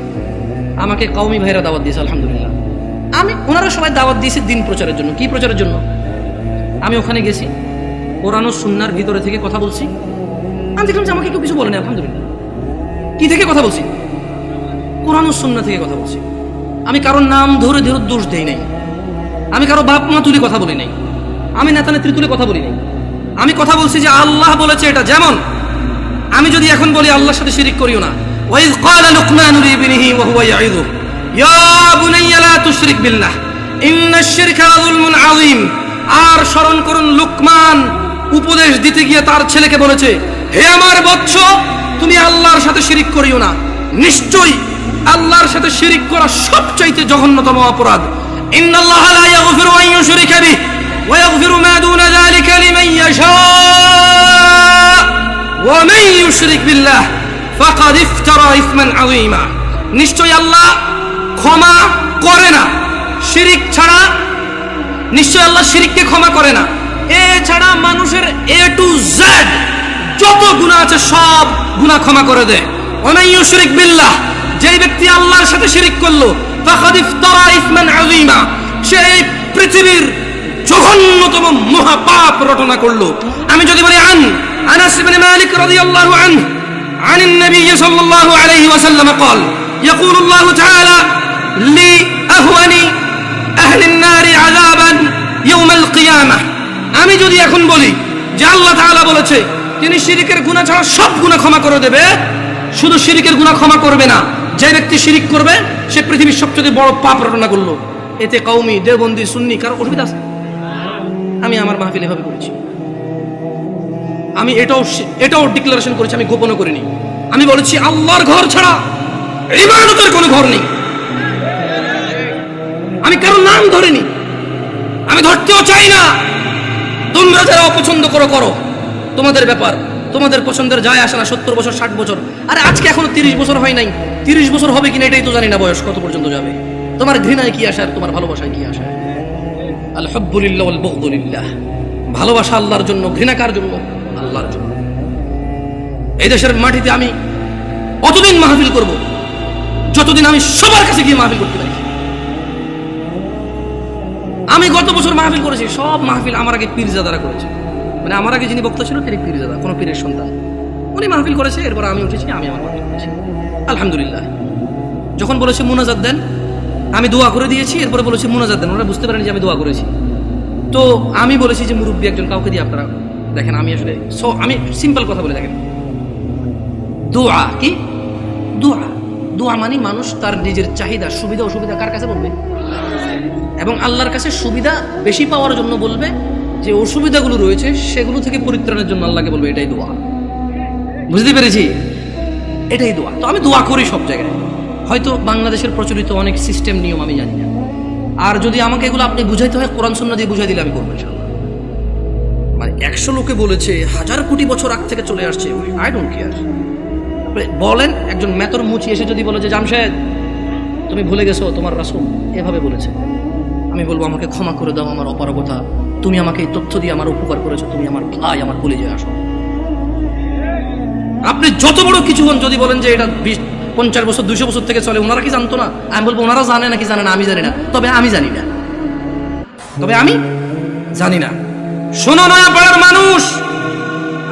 আমাকে কওমি ভাইরা দাওয়াত দিয়েছে, আলহামদুলিল্লাহ। ওনারা সবাই দাওয়াত দিয়েছে দিন প্রচারের জন্য। কি প্রচারের জন্য? আমি ওখানে গেছি, কোরআন ও সুন্নাহর ভিতরে থেকে কথা বলছি। আমি দেখলাম যে আমাকে কেউ কিছু বলেনি, আলহামদুলিল্লাহ। কি থেকে কথা বলছি? কোরআন ও সুন্নাহ থেকে কথা বলছি। আমি কারোর নাম ধরে ধরে দোষ দেই নাই, আমি কারো বাপ মা তুলে কথা বলি নাই, আমি নেতা নেত্রী তুলে কথা বলি নাই। আমি কথা বলছি যে আল্লাহ বলেছে এটা। যেমন আমি যদি এখন বলি আল্লাহর সাথে শিরিক করিও না, ওয়াইজ ক্বালা লুকমানু লিবনিহি ওয়া হুয়া ইয়াইযু ইয়া বুনাইয়া লা তুশরিক বিল্লাহ ইন্নাশ শিরকা যুলমুন আযীম। আর স্মরণ করুন, লুকমান উপদেশ দিতে গিয়ে তার ছেলেকে বলেছে, হে আমার বৎস, তুমি আল্লাহর সাথে শিরিক করিও না। নিশ্চয়ই আল্লাহর সাথে শিরিক করা সবচাইতে জঘন্যতম অপরাধ। ইন্নাল্লাহা লা ইয়াগফিরু আন ইউশরিকা বিহি ওয়া ইয়াগফিরু মা দুনা যালিকা লিমান ইয়াশা ওয়া মান ইউশরিক বিল্লাহ ফাকাদ ইফতারা ইসমান আযীমা। নিশ্চয়ই আল্লাহ ক্ষমা করে না শিরিক ছাড়া। নিশ্চয় আল্লাহ শিরিককে ক্ষমা করে না। এছাড়া মানুষের এ টু জেড যত গুনাহ আছে সব গুনাহ ক্ষমা করে দেয়। ওয়া মান ইউশরিক বিল্লাহ, যেই ব্যক্তি আল্লাহর সাথে শিরিক করলো, ফাকাদ ইফতারা ইসমান আযীমা, সে পৃথিবীর জঘন্যতম মহাপাপ রটনা করলো। আমি যদি বলি আনাস ইবনে মালিক রাদিয়াল্লাহু আনহু عن النبي صلى الله عليه وسلم قال يقول الله تعالى لأهون أهل النار عذابا يوم القيامة। আমি যদি এখন বলি যে আল্লাহ তাআলা বলেছে তিনি শিরকের গুনাহ ছাড়া সব গুনাহ ক্ষমা করে দেবে, শুধু শিরকের গুনাহ ক্ষমা করবে না, যে ব্যক্তি শিরিক করবে সে পৃথিবীর সবচেয়ে বড় পাপ রটনা করলো। এতে কওমি, দেওবন্দি, সুন্নি কারো অসুবিধা আছে? আমি আমার মাহফিল এভাবে করেছি। আমি এটাও ডিক্লারেশন করেছি, আমি গোপন করিনি। আমি বলেছি আল্লাহর ঘর ছাড়া ইবাদতের কোনো ঘর নেই। আমি কারো নাম ধরিনি, আমি ধরতেও চাই না। তোমরা যারা অপছন্দ করো, তোমাদের ব্যাপার, তোমাদের পছন্দের যায় আসে না। 70 বছর 60 বছর, আরে আজকে এখনো 30 বছর হয় নাই। 30 বছর হবে কিনা এটাই তো জানি না, বয়স কত পর্যন্ত যাবে। তোমার ঘৃণায় কি আসে আর তোমার ভালোবাসায় কি আসে? আল হুব্বু লিল্লাহ ওয়াল বুগদু লিল্লাহ। ভালোবাসা আল্লাহর জন্য, ঘৃণা কার জন্য? আল্লাহর জন্য। এই দেশের মাটিতে আমি অতদিন মাহফিল করব যতদিন আমি সবার কাছে গিয়ে মাহফিল করতে পারি। আমি গত বছর মাহফিল করেছি, সব মাহফিল আমার আগে পীরজাদারা করেছে। মানে আমার আগে যিনি বক্তা ছিল তিনি পীরজাদা, কোনো পীরের সন্তান, উনি মাহফিল করেছে। এরপর আমি উঠেছি, আমি আমার মাহফিল করেছি, আলহামদুলিল্লাহ। যখন বলেছে মুনাজাত দেন, আমি দোয়া করে দিয়েছি। এরপরে বলেছে মুনাজাত দেন, ওরা বুঝতে পারেনি যে আমি দোয়া করেছি। তো আমি বলেছি যে মুরব্বী একজন কাউকে দিয়ে আপনারা দেখেন। আমি আসলে আমি সিম্পল কথা বলে দেখেন, দোয়া কি? দোয়া মানে মানুষ তার নিজের চাহিদা, সুবিধা অসুবিধা কার কাছে বলবে? এবং আল্লাহর কাছে সুবিধা বেশি পাওয়ার জন্য বলবে, যে অসুবিধাগুলো রয়েছে সেগুলো থেকে পরিত্রাণের জন্য আল্লাহকে বলবে। এটাই দোয়া। বুঝতে পেরেছি? এটাই দোয়া। তো আমি দোয়া করি সব জায়গায়। হয়তো বাংলাদেশের প্রচলিত অনেক সিস্টেম নিয়ম আমি জানি না, আর যদি আমাকে এগুলো আপনি বুঝাইতে হয় কোরআন সুন্নাহ দিয়ে বুঝাই দিলে আমি করবো ইনশাআল্লাহ। মানে 100 লোকে বলেছে, 1000 কোটি বছর আগ থেকে চলে আসছে, আই ডোন্ট কেয়ার। বলেন একজন মেতর মুচি এসে যদি বলে যে জামশেদ তুমি ভুলে গেছো তোমার রাসূল এভাবে বলেছে, আমি বলবো আমাকে ক্ষমা করে দাও, আমার অপারগতা। তুমি আমাকে এই তথ্য দিয়ে আমার উপকার করেছো, তুমি আমার ভাই, আমার কলিজায় আসো। আপনি যত বড় কিছু হন, যদি বলেন যে এটা 50 বছর 200 বছর থেকে চলে, ওনারা কি জানতো না? আমি বলবো ওনারা জানে নাকি জানে না আমি জানি না, তবে আমি জানি না। শোনো না পাড়ার মানুষ,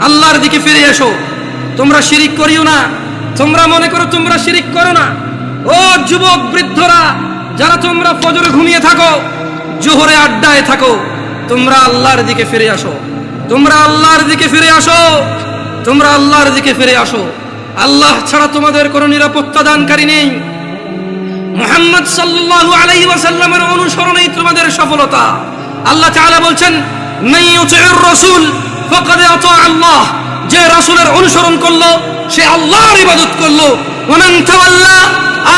আল্লাহর দিকে ফিরে এসো। তোমরা শিরিক করিও না। তোমরা মনে করো তোমরা শিরিক করো না। ও যুবক বৃদ্ধরা, যারা তোমরা ফজরে ঘুমিয়ে থাকো, জোহরে আড্ডায় থাকো, তোমরা আল্লাহর দিকে ফিরে আসো। আল্লাহ ছাড়া তোমাদের কোনো নিরাপত্তা দানকারী নেই। মুহাম্মদ সাল্লাল্লাহু আলাইহি ওয়াসাল্লামের অনুসরণেই তোমাদের সফলতা। আল্লাহ তাআলা বলছেন, মান ইউতি'র রাসূল ফাকাদ আতা আল্লাহ। যে রাসূলের অনুসরণ করলো সে আল্লাহর ইবাদত করলো। ওয়া মান তাওয়াল্লা,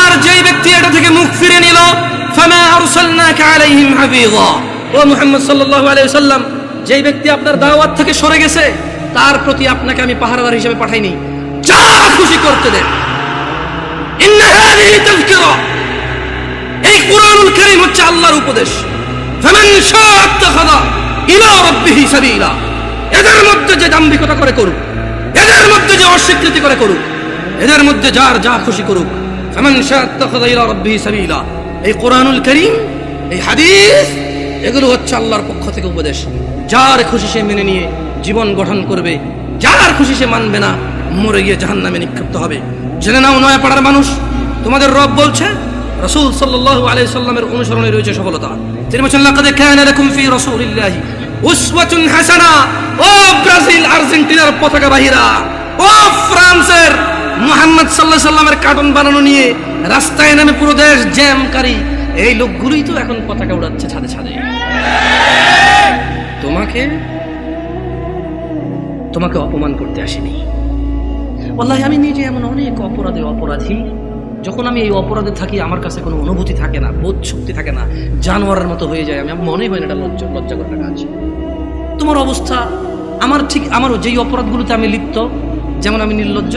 আর যেই ব্যক্তি এটা থেকে মুখ ফিরে নিল, ফামা আরসালনাকা আলাইহিম হাফিযা। ও মুহাম্মদ সাল্লাল্লাহু আলাইহি ওয়াসাল্লাম, যেই ব্যক্তি আপনার দাওয়াত থেকে সরে গেছে তার প্রতি আপনাকে আমি পাহারাদার হিসেবে পাঠাইনি, যা খুশি করতে দেন। ইন্না হাযিহি তাযকিরা, এই কুরআনুল কারীম হচ্ছে আল্লাহর উপদেশ। ফামান শাআ ইত্তাখাযা ইলা রাব্বিহি সাবিলা, এদের মধ্যে যে দাম্ভিকতা করে করুক, এদের মধ্যে যে অস্বীকৃতি করে করুক, এদের মধ্যে যার যা খুশি করুক। ফামান শাআ ইত্তাখাযা ইলা রাব্বিহি সাবিলা। এই কোরআনুল কারীম, এই হাদিস, এগুলো হচ্ছে আল্লাহর পক্ষ থেকে উপদেশ। যার খুশি সে মেনে নিয়ে জীবন গঠন করবে, যার খুশি সে মানবে না, মরে গিয়ে জাহান্নামে নিক্ষিপ্ত হবে। জেনে নাও নয়াপাড়ার মানুষ, তোমাদের রব বলছে রাসূল সাল্লাল্লাহু আলাইহি সাল্লামের অনুসরণে রয়েছে সফলতা। তিনি বলেছেন লাকাদ কানা লাকুম ফি রাসূলিল্লাহি উসওয়াতুন হাসানা। ও ব্রাজিল আর্জেন্টিনার পতাকা বাহিরা, ও ফ্রান্সের মুহাম্মদ সাল্লাল্লাহু আলাইহি সাল্লামের কার্টুন বানানো নিয়ে রাস্তায় নামে পুরো দেশ জ্যামকারী এই লোকগুলোই তো এখন পতাকা উড়াচ্ছে ছাদে ছাদে। তোমাকে অপমান করতে আসেনি। ওয়াল্লাহি আমি নিজে এমন অনেক অপরাধী, যখন আমি এই অপরাধে থাকি আমার কাছে কোনো অনুভূতি থাকে না, বোধ শক্তি থাকে না, জানোয়ারের মতো হয়ে যায়। আমি মনে হয় না এটা লজ্জা করার কাজ। তোমার অবস্থা আমারও যেই অপরাধগুলোতে আমি লিপ্ত, যেমন আমি নির্লজ্জ,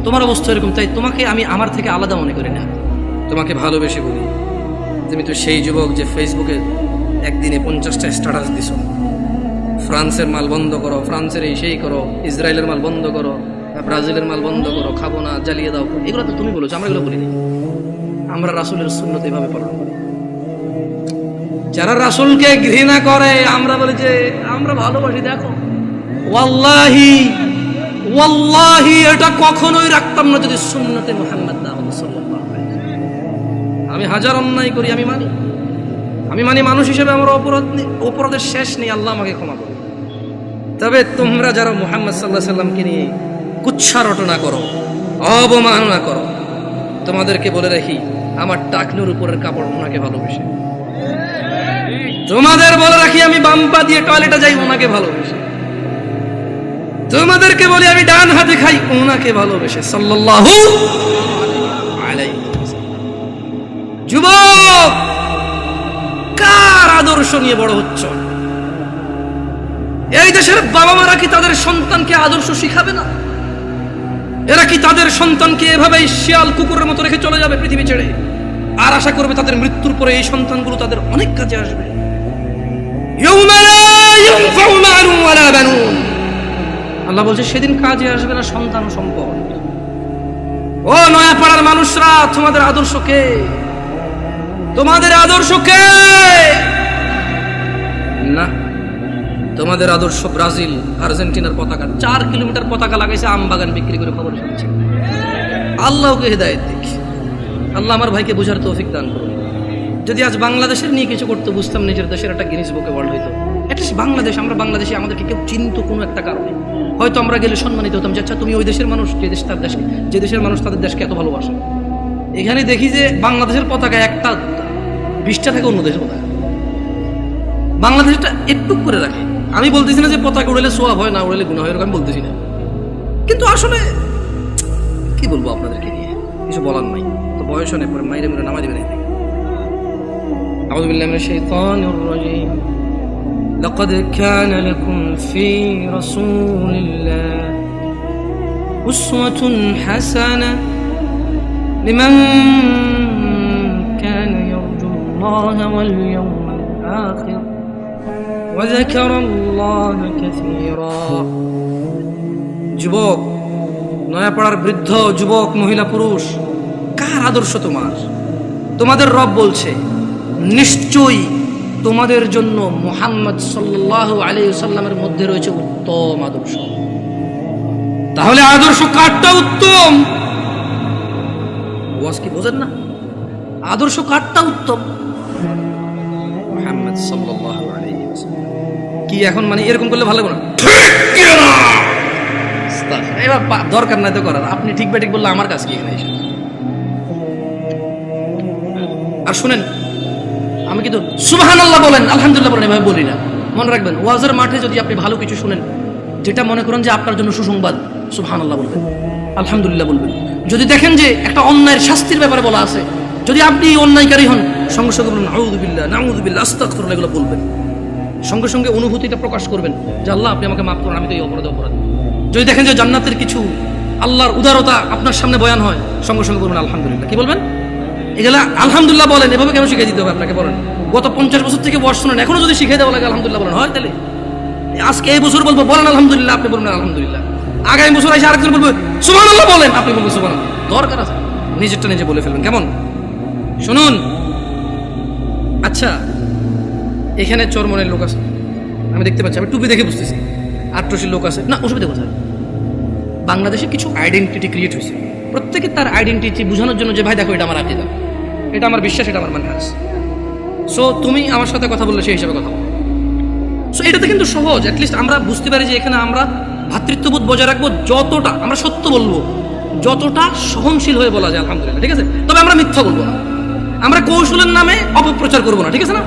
তোমার অবস্থা এরকম। তাই তোমাকে আমি আমার থেকে আলাদা মনে করি না, তোমাকে ভালোবেসে বলি। তুমি তো সেই যুবক যে ফেসবুকে একদিনে 50টা স্ট্যাটাস দিছ, ফ্রান্সের মাল বন্ধ করো, ফ্রান্সের এই সেই করো, ইসরায়েলের মাল বন্ধ করো, ব্রাজিলের মাল বন্ধ করো, খাবো না, জ্বালিয়ে দাও। এগুলো তো তুমি বলেছো, আমরা এগুলো বলিনি। আমরা রাসূলের সুন্নাত এভাবে পালন করি। যারা রাসূলকে ঘৃণা করে আমরা বলি যে আমরা ভালোবাসি। দেখো ওয়াল্লাহি এটা কখনোই রাখতাম না যদি সুন্নতে মুহাম্মদ না হতো সাল্লাল্লাহু আলাইহি ওয়াসাল্লাম। আমি হাজার অন্যায় করি, আমি মানি মানুষ হিসেবে আমার অপরাধের শেষ নেই, আল্লাহ আমাকে ক্ষমা করুন। তবে তোমরা যারা মুহাম্মদ সাল্লাল্লাহু আলাইহি ওয়াসাল্লামকে নিয়ে কুচ্ছা রটনা করো, অবমাননা করো, তোমাদেরকে বলে রাখি আমার টাকনুর উপরের কাপড় ওনাকে ভালোবেসে। তোমাদের বলে রাখি আমি বাম্পা দিয়ে টয়লেটে যাই ওনাকে ভালোবেসে। তোমাদেরকে বলি আমি ডান হাতে খাই ওনাকে ভালোবেসে সাল্লাল্লাহু আলাইহি ওয়াসাল্লাম। যুবক, কার আদর্শ নিয়ে বড় হচ্ছ? এই দেশের বাবা মারা কি তাদের সন্তানকে আদর্শ শিখাবে না? এরা কি তাদের সন্তানকে এভাবেই শিয়াল কুকুরের মতো রেখে চলে যাবে পৃথিবী ছেড়ে, আর আশা করবে তাদের মৃত্যুর পরে এই সন্তানগুলো তাদের অনেক কাজে আসবে? আল্লাহ বলছে সেদিন কাজে আসবে না সন্তান ও সম্পদ। ও নয়াপাড়ার মানুষরা, তোমাদের আদর্শ কে? তোমাদের আদর্শ কে? না, তোমাদের আদর্শ ব্রাজিল আর্জেন্টিনার পতাকা। 4 কিলোমিটার পতাকা লাগাইছে আম বাগান বিক্রি করে, খবর শুনছি। আল্লাহকে হেদায়েত দিক। আল্লাহ আমার ভাইকে বোঝার তৌফিক দান করুন। যদি আজ বাংলাদেশের নিয়ে কিছু করতে বুঝতাম, নিজের দেশের একটা গিনিস বুকে ওয়ার্ল্ড হইতো। অ্যাটলিস্ট বাংলাদেশ, আমরা বাংলাদেশে আমাদেরকে কেউ চিনত কোনো একটা কারণে, হয়তো আমরা গেলে সম্মানিত হতাম যে আচ্ছা তুমি ওই দেশের মানুষ, যে দেশের মানুষ তাদের দেশকে এত ভালোবাসে। এখানে দেখি যে বাংলাদেশের পতাকা একটা 20টা থেকে অন্য দেশের পতাকা, বাংলাদেশটা একটু করে রাখে। আমি বলতেছি না যে পতাকা উড়ালে সোয়াব হয়, না উড়ালে গুনাহ হয়, এরকম আমি বলতেছি না, কিন্তু আসলে কি বলবো আপনাদেরকে নিয়ে, কিছু বলার নাই। তো বয়স অনেক পরে মাইরে মেরে নামাজ দিবে না। আউযু বিল্লাহি মিনাশ শাইতানির রাজীম। লাকাদ কানা লাকুম ফি রাসূলিল্লাহি উসওয়াতুন হাসানাহ লিমান কানা ইয়ারজুল্লাহা ওয়াল ইয়াওমাল আখির ওয়া যাকারাল্লাহা কাসীরা। যুবক, নয়াপাড়ার বৃদ্ধ, যুবক, মহিলা, পুরুষ, কার আদর্শ তোমার? তোমাদের রব বলছে নিশ্চয়ই তোমাদের জন্য মুহাম্মদ সাল্লাল্লাহু আলাইহি ওয়াসাল্লামের মধ্যে রয়েছে উত্তম আদর্শ। তাহলে আদর্শ কারটা উত্তম? ওয়াজ কি বোঝেন না? আদর্শ কারটা উত্তম? মুহাম্মদ সাল্লাল্লাহু আলাইহি ওয়াসাল্লাম। কি এখন মানে এরকম করলে ভালো লাগবে না? ঠিক না, এবার দরকার নাই তো করার। আপনি ঠিক বেঠিক বললে আমার কাজ কি এখানে এসে? আর শুনেন, আমি কিন্তু সুবহানাল্লাহ বলেন, আলহামদুলিল্লাহ বলেন, এভাবে বলি না। মনে রাখবেন, ওয়াজের মাঠে যদি আপনি ভালো কিছু শুনেন, যেটা মনে করেন যে আপনার জন্য সুসংবাদ, সুবহানাল্লাহ বলবেন, আলহামদুলিল্লাহ বলবেন। যদি দেখেন যে একটা অন্যায়ের শাস্তির ব্যাপারে বলা আছে, যদি আপনি অন্যায়কারী হন, সঙ্গে সঙ্গে বলবেন আউযুবিল্লাহ, নাউযুবিল্লাহ, আস্তাগফিরুল্লাহ, এগুলো বলবেন। সঙ্গে সঙ্গে অনুভূতিটা প্রকাশ করবেন যে আল্লাহ আপনি আমাকে মাফ করুন, আমি তো এই অপরাধ। যদি দেখেন যে জান্নাতের কিছু, আল্লাহর উদারতা আপনার সামনে বয়ান হয়, সঙ্গে সঙ্গে বলবেন আলহামদুলিল্লাহ। কি বলবেন? এগুলা আলহামদুলিল্লাহ বলেন। এভাবে কেন শিখিয়ে দিতে হবে আপনাকে? বলেন, গত 50 বছর থেকে বয়স শুনেন, এখনো যদি শিখিয়ে দেওয়া লাগে আলহামদুলিল্লাহ বলেন, হয় তাহলে আজকে এই বছর বলবো বলেন আলহামদুলিল্লাহ, আপনি বলবেন আলহামদুলিল্লাহ। আগামী বছর এসে আরেকজন বলবে সুবহানাল্লাহ বলেন, আপনি বলবেন সুবহানাল্লাহ। দরকার আছে নিজেরটা নিজে বলে ফেলবেন, কেমন? শুনুন, আচ্ছা এখানে চরমনের লোক আছে, আমি দেখতে পাচ্ছি, আমি টুপি দেখে বুঝতেছি আট্রসির লোক আছে, না অসুবিধা কোথায়? বাংলাদেশে কিছু আইডেন্টিটি ক্রিয়েট হয়েছে, প্রত্যেকে তার আইডেন্টিটি বোঝানোর জন্য যে ভাই দেখো এটা আমার আকিদা, এটা আমার বিশ্বাস, এটা আমার মানহাজ। সো তুমি আমার সাথে কথা বললে সেই হিসাবে কথা বলো। সো এটাতে কিন্তু সহজ, অ্যাটলিস্ট আমরা বুঝতে পারি যে এখানে আমরা ভ্রাতৃত্ববোধ বজায় রাখবো, যতটা আমরা সত্য বলবো, যতটা সহনশীল হয়ে বলা যায় আলহামদুলিল্লাহ, ঠিক আছে? তবে আমরা মিথ্যা বলবো না, আমরা কৌশলের নামে অপপ্রচার করবো না, ঠিক আছে না?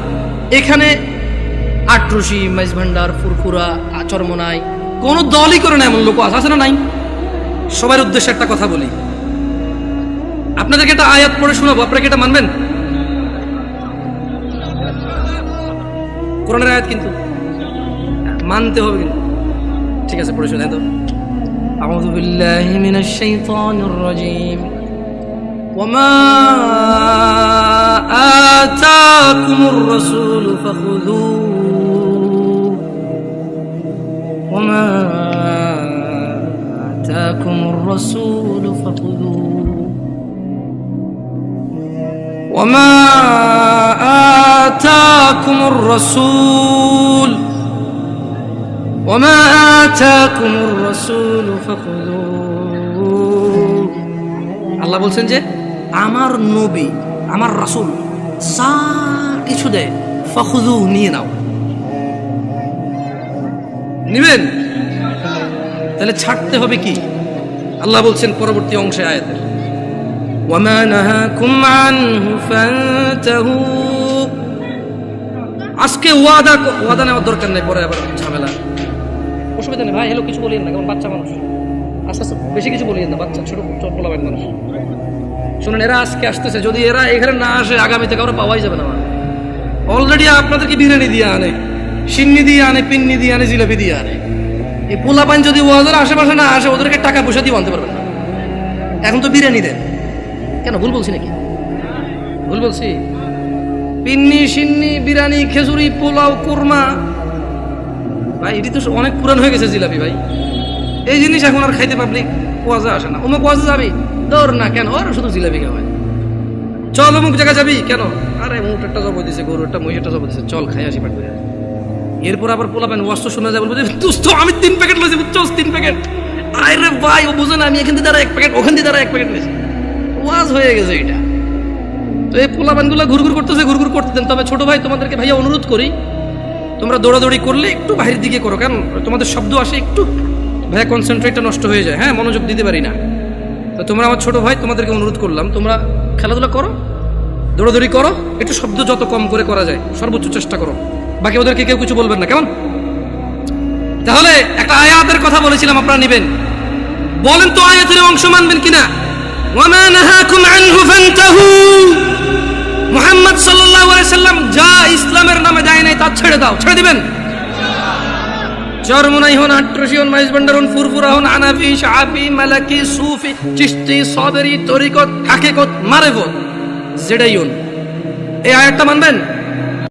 এখানে আট্রসি, মাইজ ভান্ডার, ফুরফুরা, চরমনাই কোনো দলই করে না এমন লোক আছে না? নাই। সবার উদ্দেশ্যে একটা কথা বলি, আপনাদেরকে একটা আয়াত পড়ে শোনাবো, আপনারা কি এটা মানবেন? কোরআনের আয়াত কিন্তু মানতে হবে কিন্তু, ঠিক আছে? পড়ে শোনাই তো। আউযু বিল্লাহি মিনাশ শাইতানির রাজীম। ওয়ামা আতাকুমুর রাসূলু ফাখুযুহু ওয়ামা আতাকুমুর রাসূলু ফাখুযুহু ওয়ামা আতাকুমুর রাসূল ওয়ামা আতাকুমুর রাসূলু ফাখুযুহু। আল্লাহ বলছেন যে আমার নবী, আমার রাসূল যা কিছু দেয় ফাখুযু, নিয়ে নাও। নিবেন? তাহলে ছাড়তে হবে কি? আল্লাহ বলছেন পরবর্তী অংশে আয়াতের, ওয়ামা নাহাকুম আনহু ফান্তাহু। আজকে ওয়াদা নেওয়ার দরকার নেই, পরে আবার ঝামেলা, অসুবিধা নেই ভাই। হ্যালো কিছু বলিয়েন না, কারণ বাচ্চা মানুষ, আস্তে আস্তে বেশি কিছু বলিয়েন না, বাচ্চা ছোট ছোট পোলাবেন মানুষ। শুনুন, এরা আজকে আসতেছে, যদি এরা এখানে না আসে আগামীতে কারো পাওয়াই যাবে না। অলরেডি আপনাদেরকে বিরিয়ানি দিয়ে আনে, সিন্নি দিয়ে আনে, পিন্নি দিয়ে আনে, জিলাপি দিয়ে আনে। এই পোলাপান যদি ওয়াজের আশেপাশে না আসে, ওদেরকে টাকা পয়সা দিয়ে আনতে পারবেন না। এখন তো বিরিয়ানি দেন, কেন? ভুল বলছি নাকি? ভুল বলছি? পিন্নি, সিন্নি, বিরিয়ানি, খেজুরি, পোলাও, কুরমা, ভাই এটি তো অনেক পুরান হয়ে গেছে জিলাপি ভাই। এই জিনিস এখন আর খাইতে পাবলিক ওয়াজে আসে না। অমুক ওয়াজে যাবি, দৌড় না, কেন? ওর শুধু জিলাপি খাওয়ায়। চল অমুক জায়গা যাবি, কেন? আরে মুখ একটা জব দিছে, গরু একটা, মহিষটা জব দিছে, চল খাই আসি পাঠ করে। এরপর আবার পোলাবেন ওয়াজ তো শোনা যায়, বলবো যে দোস্ত আমি 3 প্যাকেট লইছি, বুঝছস? 3 প্যাকেট। আরে ভাই ও বুঝে না, আমি এখান থেকে 1 প্যাকেট, ওখান থেকে 1 প্যাকেট নিয়েছি। ওয়াজ হয়ে গেছে এটা। তো এই পোলাপানগুলো ঘুরঘুর করতেছে, ঘুরঘুর করতে দেন। তবে ছোট ভাই তোমাদেরকে ভাইয়া অনুরোধ করি, তোমরা দৌড়াদৌড়ি করলে একটু বাইরের দিকে করো, কারণ তোমাদের শব্দ আসে, একটু ভাইয়া কনসেন্ট্রেটটা নষ্ট হয়ে যায়, হ্যাঁ, মনোযোগ দিতে পারি না। তো তোমরা আমার ছোট ভাই, তোমাদেরকে অনুরোধ করলাম, তোমরা খেলাধুলা করো, দৌড়াদৌড়ি করো, একটু শব্দ যত কম করে করা যায় সর্বোচ্চ চেষ্টা করো। বাকি ওদেরকে কেউ কিছু বলবেন না, কেমন? তাহলে একটা আয়াতের কথা বলেছিলাম, আপনারা নেবেন, বলেন তো আয়াতের অংশ মানবেন কিনা? ওয়ামা নাহাকুম আনহু ফান্তাহু। মুহাম্মদ সাল্লাল্লাহু আলাইহি সাল্লাম যা ইসলামের নামে দেয় নাই তা ছেড়ে দাও, ছেড়ে দিবেন? চরমনাই হন, আট্রসি হন, মাইজ ভান্ডার হন, ফুরফুরা হন, হানাফি, শাফি, মালাকি, সুফি, চিশতি, সাবরি, তরিকত, হাকিকত, মারিফত, যেটাই হন, এই আয়াতটা মানবেন?